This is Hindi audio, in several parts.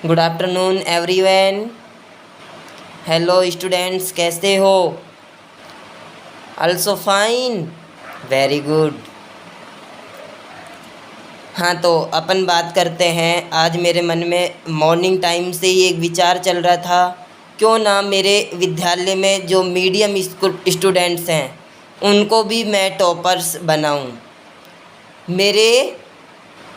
Good afternoon everyone. Hello students, कैसे हो? Also fine, very good. हाँ, तो अपन बात करते हैं। आज मेरे मन में मॉर्निंग टाइम से ही एक विचार चल रहा था, क्यों ना मेरे विद्यालय में जो मीडियम स्टूडेंट्स हैं उनको भी मैं टॉपर्स बनाऊं। मेरे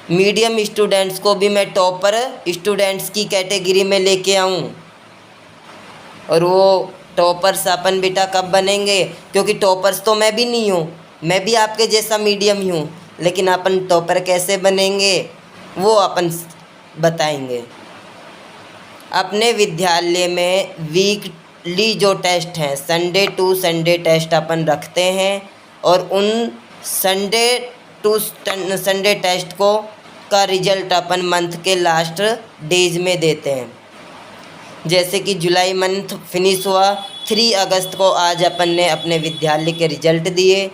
मीडियम स्टूडेंट्स को भी मैं टॉपर स्टूडेंट्स की कैटेगरी में लेके आऊं। और वो टॉपर्स अपन बेटा कब बनेंगे? क्योंकि टॉपर्स तो मैं भी नहीं हूँ, मैं भी आपके जैसा मीडियम ही हूँ, लेकिन अपन टॉपर कैसे बनेंगे वो अपन बताएंगे। अपने विद्यालय में वीकली जो टेस्ट हैं, संडे टू संडे टेस्ट अपन रखते हैं, और उन संडे टू संडे टेस्ट को का रिजल्ट अपन मंथ के लास्ट डेज में देते हैं। जैसे कि जुलाई मंथ फिनिश हुआ, 3 अगस्त को आज अपन ने अपने विद्यालय के रिजल्ट दिए,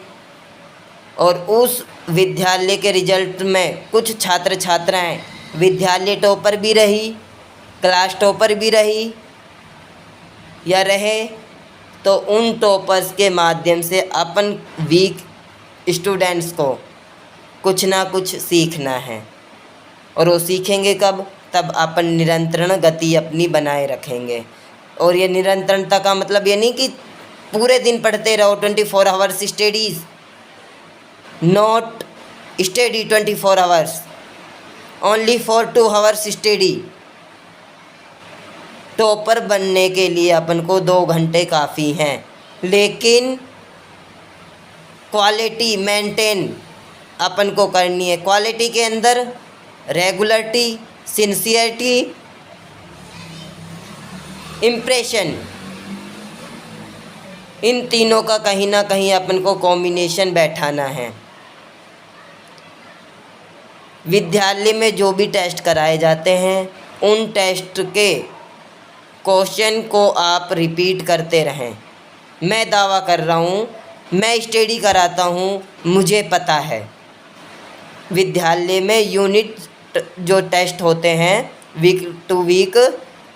और उस विद्यालय के रिजल्ट में कुछ छात्र छात्राएं विद्यालय टॉपर भी रही, क्लास टॉपर भी रही या रहे। तो उन टॉपर्स के माध्यम से अपन वीक स्टूडेंट्स को कुछ ना कुछ सीखना है, और वो सीखेंगे कब? तब अपन निरंतर गति अपनी बनाए रखेंगे। और ये निरंतरता का मतलब ये नहीं कि पूरे दिन पढ़ते रहो 24 hours studies, not study 24 hours, only for 2 hours study. Topper बनने के लिए अपन को 2 घंटे काफ़ी हैं, लेकिन क्वालिटी मेंटेन अपन को करनी है। क्वालिटी के अंदर रेगुलरिटी, सिंसियरिटी, इम्प्रेशन, इन तीनों का कहीं ना कहीं अपन को कॉम्बिनेशन बैठाना है। विद्यालय में जो भी टेस्ट कराए जाते हैं उन टेस्ट के क्वेश्चन को आप रिपीट करते रहें। मैं दावा कर रहा हूँ, मैं स्टडी कराता हूँ, मुझे पता है। विद्यालय में यूनिट जो टेस्ट होते हैं वीक टू वीक,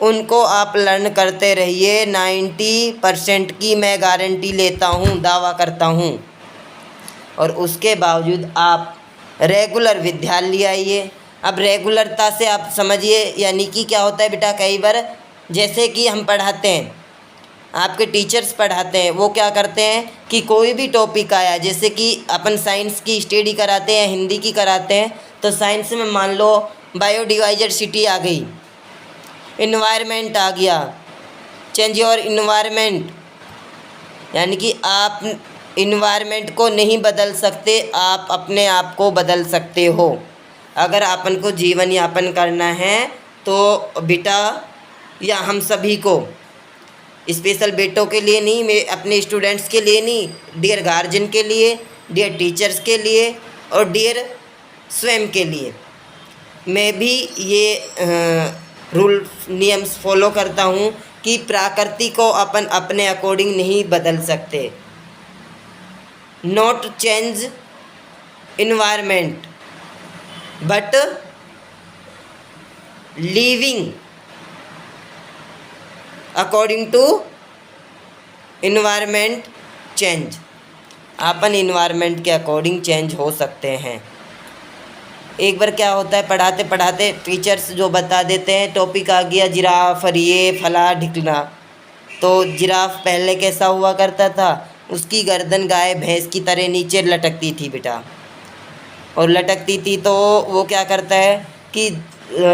उनको आप लर्न करते रहिए। 90% की मैं गारंटी लेता हूँ, दावा करता हूँ। और उसके बावजूद आप रेगुलर विद्यालय आइए। अब रेगुलरता से आप समझिए, यानी कि क्या होता है बेटा, कई बार जैसे कि हम पढ़ाते हैं, आपके टीचर्स पढ़ाते हैं, वो क्या करते हैं कि कोई भी टॉपिक आया, जैसे कि अपन साइंस की स्टडी कराते हैं, हिंदी की कराते हैं, तो साइंस में मान लो बायोडाइवर्सिटी आ गई, इन्वायरमेंट आ गया, चेंज योर इन्वायरमेंट, यानी कि आप इन्वायरमेंट को नहीं बदल सकते, आप अपने आप को बदल सकते हो। अगर अपन को जीवन यापन करना है तो बेटा, या हम सभी को, स्पेशल बेटों के लिए नहीं, मैं अपने स्टूडेंट्स के लिए नहीं, डियर गार्जियन के लिए, डियर टीचर्स के लिए, और डियर स्वयं के लिए, मैं भी ये रूल नियम्स फॉलो करता हूँ कि प्रकृति को अपन अपने अकॉर्डिंग नहीं बदल सकते। Not change environment but living according to environment change. अपन इन्वायरमेंट के अकॉर्डिंग चेंज हो सकते हैं। एक बार क्या होता है, पढ़ाते पढ़ाते टीचर्स जो बता देते हैं, टॉपिक आ गया जिराफ और ये फला ढिकना, तो जिराफ पहले कैसा हुआ करता था, उसकी गर्दन गाय भैंस की तरह नीचे लटकती थी बेटा, और लटकती थी तो वो क्या करता है कि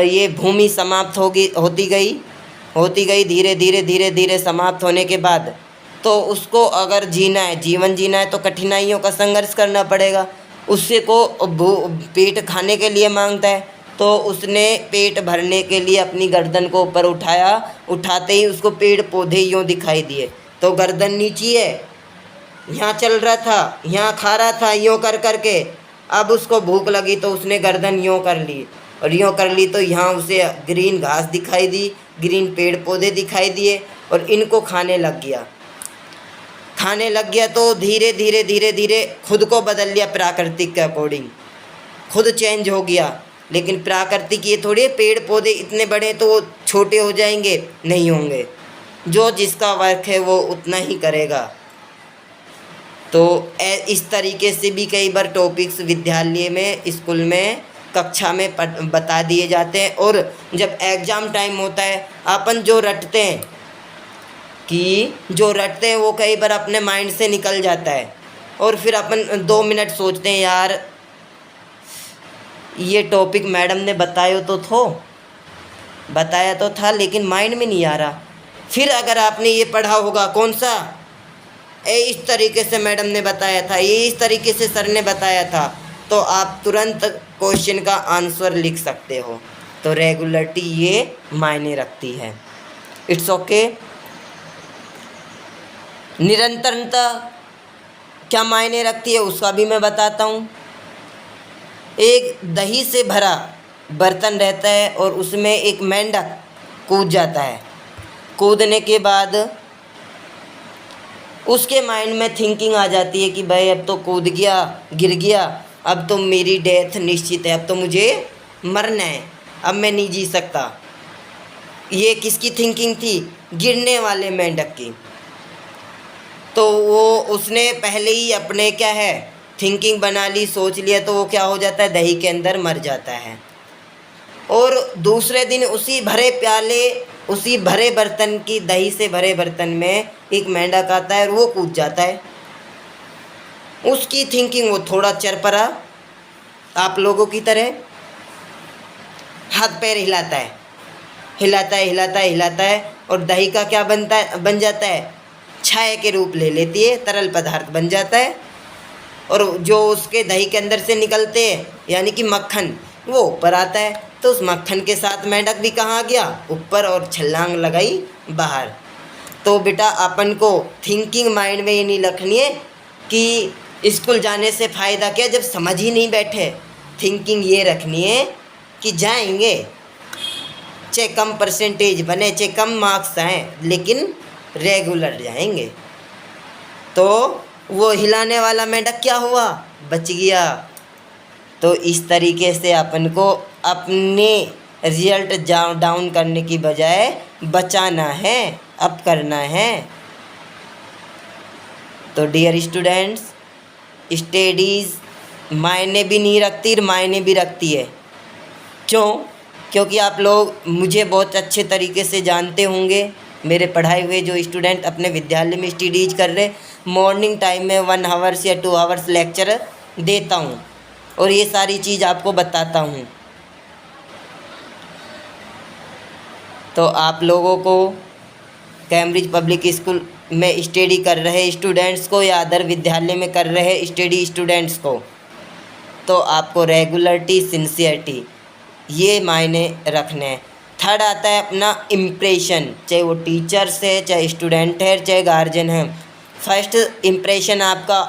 ये भूमि समाप्त होती गई धीरे धीरे धीरे धीरे समाप्त होने के बाद, तो उसको अगर जीना है, जीवन जीना है, तो कठिनाइयों का संघर्ष करना पड़ेगा। उससे को पेट खाने के लिए मांगता है, तो उसने पेट भरने के लिए अपनी गर्दन को ऊपर उठाया, उठाते ही उसको पेड़ पौधे यूँ दिखाई दिए, तो गर्दन नीची है, यहाँ चल रहा था, यहाँ खा रहा था यूँ कर करके, अब उसको भूख लगी तो उसने गर्दन यूँ कर ली, और यूँ कर ली तो यहाँ उसे ग्रीन घास दिखाई दी, ग्रीन पेड़ पौधे दिखाई दिए, और इनको खाने लग गया तो धीरे धीरे धीरे धीरे खुद को बदल लिया, प्राकृतिक के अकॉर्डिंग खुद चेंज हो गया। लेकिन प्राकृतिक ये थोड़ी है, पेड़ पौधे इतने बड़े तो वो छोटे हो जाएंगे, नहीं होंगे। जो जिसका वर्क है वो उतना ही करेगा। तो इस तरीके से भी कई बार टॉपिक्स विद्यालय में, स्कूल में, कक्षा में बता दिए जाते हैं। और जब एग्ज़ाम टाइम होता है, अपन जो रटते हैं वो कई बार अपने माइंड से निकल जाता है, और फिर अपन 2 मिनट सोचते हैं, यार ये टॉपिक मैडम ने बताया तो था लेकिन माइंड में नहीं आ रहा। फिर अगर आपने ये पढ़ा होगा, कौन सा, इस तरीके से मैडम ने बताया था, ये इस तरीके से सर ने बताया था, तो आप तुरंत क्वेश्चन का आंसर लिख सकते हो। तो रेगुलरिटी ये मायने रखती है। It's okay. निरंतरता क्या मायने रखती है उसका भी मैं बताता हूँ। एक दही से भरा बर्तन रहता है और उसमें एक मेंढक कूद जाता है। कूदने के बाद उसके माइंड में थिंकिंग आ जाती है कि भाई अब तो कूद गया, गिर गया, अब तो मेरी डेथ निश्चित है, अब तो मुझे मरना है, अब मैं नहीं जी सकता। ये किसकी थिंकिंग थी? गिरने वाले मेंढक की। तो वो उसने पहले ही अपने क्या है थिंकिंग बना ली, सोच लिया, तो वो क्या हो जाता है, दही के अंदर मर जाता है। और दूसरे दिन उसी भरे बर्तन की, दही से भरे बर्तन में एक मेंढक आता है और वो कूद जाता है। उसकी थिंकिंग, वो थोड़ा चरपरा आप लोगों की तरह हाथ पैर हिलाता है और दही का क्या बन जाता है, छाया के रूप ले लेती है, तरल पदार्थ बन जाता है। और जो उसके दही के अंदर से निकलते हैं यानी कि मक्खन, वो ऊपर आता है। तो उस मक्खन के साथ मेंढक भी कहाँ गया, ऊपर, और छलांग लगाई बाहर। तो बेटा अपन को थिंकिंग माइंड में ये नहीं रखनी है कि स्कूल जाने से फ़ायदा क्या जब समझ ही नहीं बैठे। थिंकिंग ये रखनी है कि जाएंगे, चाहे कम परसेंटेज बने, चाहे कम मार्क्स आएँ, लेकिन रेगुलर जाएंगे। तो वो हिलाने वाला मेंढक क्या हुआ, बच गया। तो इस तरीके से अपन को अपने रिजल्ट डाउन करने की बजाय बचाना है, अप करना है। तो डियर स्टूडेंट्स, स्टडीज़ मायने भी नहीं रखती, मायने भी रखती है। क्यों? क्योंकि आप लोग मुझे बहुत अच्छे तरीके से जानते होंगे। मेरे पढ़ाए हुए जो स्टूडेंट अपने विद्यालय में स्टडीज कर रहे, मॉर्निंग टाइम में 1 आवर्स या 2 आवर्स लेक्चर देता हूँ और ये सारी चीज़ आपको बताता हूँ। तो आप लोगों को कैम्ब्रिज पब्लिक स्कूल में स्टडी कर रहे स्टूडेंट्स को या अदर विद्यालय में कर रहे स्टडी स्टूडेंट्स को, तो आपको रेगुलरिटी, सिंसियरिटी ये मायने रखने हैं। थर्ड आता है अपना इम्प्रेशन, चाहे वो टीचर्स है, चाहे स्टूडेंट है, चाहे गार्जियन है। फर्स्ट इम्प्रेशन आपका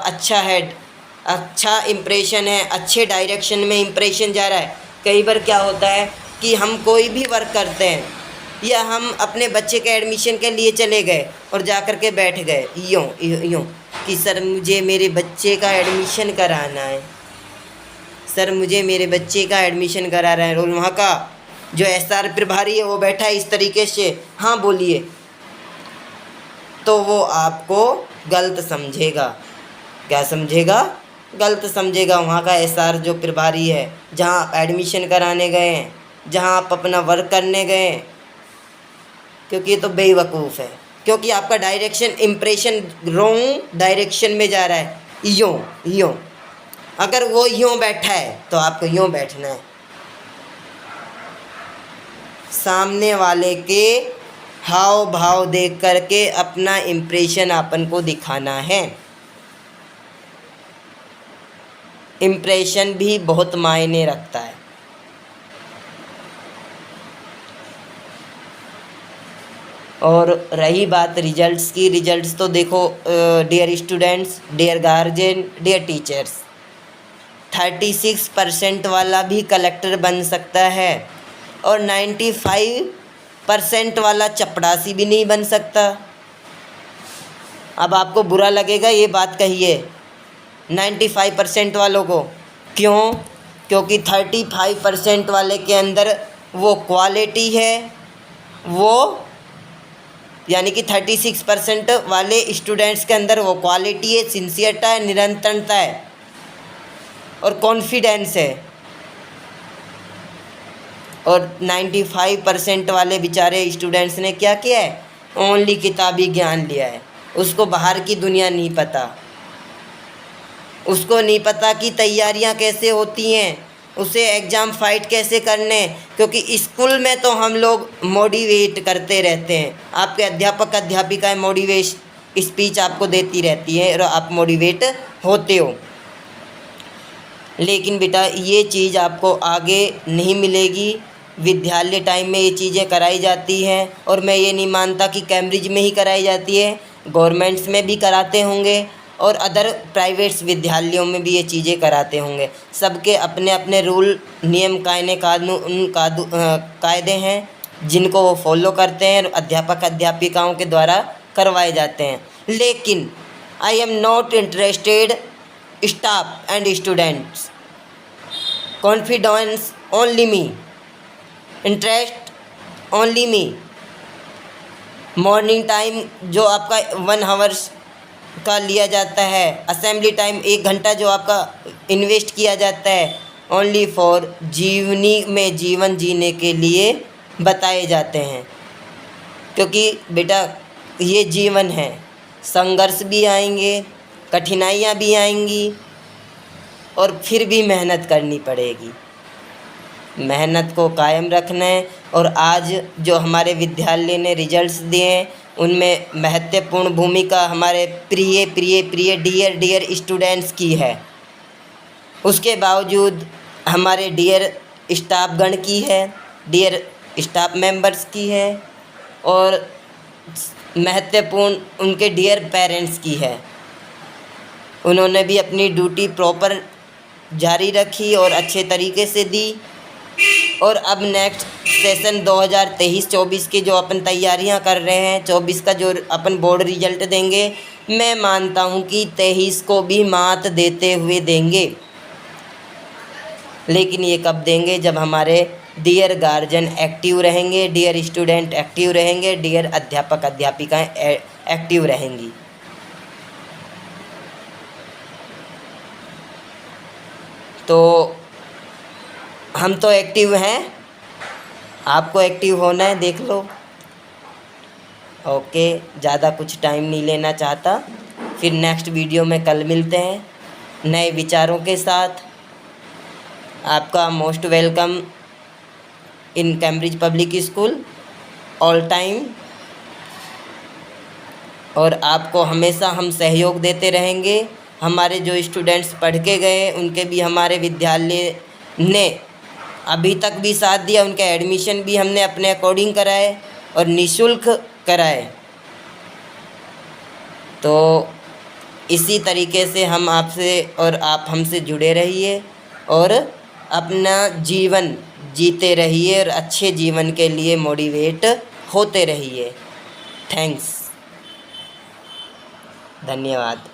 अच्छा इम्प्रेशन है, अच्छे डायरेक्शन में इम्प्रेशन जा रहा है। कई बार क्या होता है कि हम कोई भी वर्क करते हैं या हम अपने बच्चे के एडमिशन के लिए चले गए और जा कर के बैठ गए यूँ कि सर मुझे मेरे बच्चे का एडमिशन कराना है, सर मुझे मेरे बच्चे का एडमिशन करा रहा है। और वहाँ का जो SR प्रभारी है वो बैठा है इस तरीके से, हाँ बोलिए, तो वो आपको गलत समझेगा। क्या समझेगा? गलत समझेगा। वहाँ का SR जो प्रभारी है, जहाँ आप एडमिशन कराने गए हैं, जहाँ आप अपना वर्क करने गए हैं, क्योंकि ये तो बेवकूफ़ है, क्योंकि आपका डायरेक्शन, इम्प्रेशन रॉन्ग डायरेक्शन में जा रहा है। यूँ अगर वो यूँ बैठा है तो आपको यूँ बैठना है। सामने वाले के हाव भाव देख करके अपना इम्प्रेशन अपन को दिखाना है। इम्प्रेशन भी बहुत मायने रखता है। और रही बात रिजल्ट्स की, रिजल्ट्स तो देखो dear students, dear guardian, dear teachers, 36% वाला भी कलेक्टर बन सकता है और 95% वाला चपड़ासी भी नहीं बन सकता। अब आपको बुरा लगेगा ये बात कहिए 95% वालों को। क्यों? क्योंकि 35% वाले के अंदर वो क्वालिटी है, वो यानी कि 36% वाले स्टूडेंट्स के अंदर वो क्वालिटी है, सिंसियरता है, निरंतरता है और कॉन्फिडेंस है। और 95% वाले बेचारे स्टूडेंट्स ने क्या किया है, ओनली किताबी ज्ञान लिया है। उसको बाहर की दुनिया नहीं पता, उसको नहीं पता कि तैयारियां कैसे होती हैं, उसे एग्ज़ाम फाइट कैसे करने। क्योंकि स्कूल में तो हम लोग मोटिवेट करते रहते हैं, आपके अध्यापक अध्यापिकाएं मोटिवेश स्पीच आपको देती रहती है और आप मोटिवेट होते हो। लेकिन बेटा ये चीज़ आपको आगे नहीं मिलेगी। विद्यालय टाइम में ये चीज़ें कराई जाती हैं और मैं ये नहीं मानता कि कैम्ब्रिज में ही कराई जाती है, गवर्नमेंट्स में भी कराते होंगे और अदर प्राइवेट्स विद्यालयों में भी ये चीज़ें कराते होंगे। सबके अपने अपने रूल नियम कायदे हैं जिनको वो फॉलो करते हैं और अध्यापक अध्यापिकाओं के द्वारा करवाए जाते हैं। लेकिन I am not interested staff and students, confidence only me, interest only me. Morning time जो आपका 1 आवर्स का लिया जाता है, असेंबली टाइम 1 घंटा जो आपका इन्वेस्ट किया जाता है, ओनली फॉर जीवनी में जीवन जीने के लिए बताए जाते हैं। क्योंकि बेटा ये जीवन है, संघर्ष भी आएंगे, कठिनाइयाँ भी आएंगी और फिर भी मेहनत करनी पड़ेगी। मेहनत को कायम रखना है। और आज जो हमारे विद्यालय ने रिजल्ट्स दिए हैं उनमें महत्वपूर्ण भूमिका हमारे प्रिय प्रिय प्रिय डियर डियर स्टूडेंट्स की है। उसके बावजूद हमारे डियर स्टाफगण की है, डियर स्टाफ मेंबर्स की है और महत्वपूर्ण उनके डियर पेरेंट्स की है। उन्होंने भी अपनी ड्यूटी प्रॉपर जारी रखी और अच्छे तरीके से दी। और अब नेक्स्ट सेशन 2023-24 की जो अपन तैयारियां कर रहे हैं, 24 का जो अपन बोर्ड रिजल्ट देंगे, मैं मानता हूं कि 23 को भी मात देते हुए देंगे। लेकिन ये कब देंगे, जब हमारे डियर गार्जियन एक्टिव रहेंगे, डियर स्टूडेंट एक्टिव रहेंगे, डियर अध्यापक अध्यापिकाएं एक्टिव रहेंगी। तो हम तो एक्टिव हैं, आपको एक्टिव होना है, देख लो। ओके, ज़्यादा कुछ टाइम नहीं लेना चाहता। फिर नेक्स्ट वीडियो में कल मिलते हैं नए विचारों के साथ। आपका most welcome in Cambridge public school all time. और आपको हमेशा हम सहयोग देते रहेंगे। हमारे जो स्टूडेंट्स पढ़ के गए उनके भी हमारे विद्यालय ने अभी तक भी साथ दिया, उनका एडमिशन भी हमने अपने अकॉर्डिंग कराए और निःशुल्क कराए। तो इसी तरीके से हम आपसे और आप हमसे जुड़े रहिए और अपना जीवन जीते रहिए और अच्छे जीवन के लिए मोटिवेट होते रहिए। थैंक्स, धन्यवाद।